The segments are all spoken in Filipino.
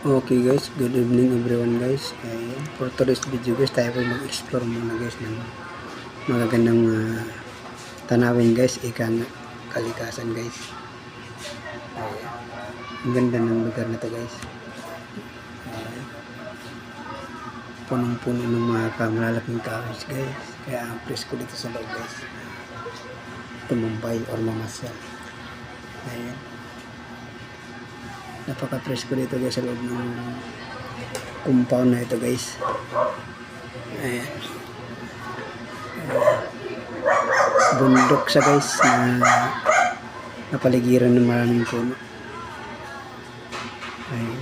Okay guys, good evening everyone guys. For today's video guys, tayo po mag-explore muna guys ng magagandang tanawin guys, ika nga kalikasan guys. Ang ganda ng lugar na to guys. Punong-puno ng mga malalaking kahoy guys. Kaya ang presko dito sa loob guys. Tumumbay or mamasyal. Ayan. Napaka-presko dito guys sa loob ng compound na ito guys. Ayan. Bundok siya guys na napaligiran ng maraming puno. Ayan.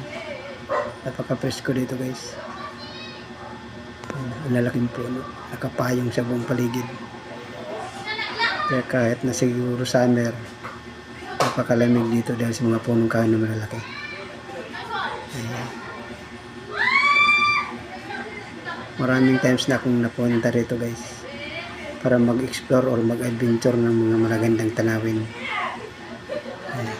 Napaka-presko dito guys. Ang lalaking puno. Nakapayong sa buong paligid. Kaya kahit na siguro summer, napakalamig dito dahil sa mga punong kahoy na malalaki. Ayan. Maraming times na akong napunta rito guys para mag-explore or mag-adventure ng mga magagandang tanawin. Ayan.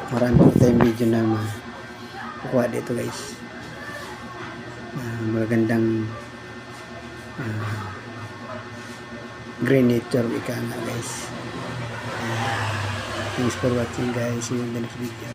Marami po tayong video na makukuha dito guys. Magagandang green nature ika nga guys. Thanks for watching guys. See you in the next video.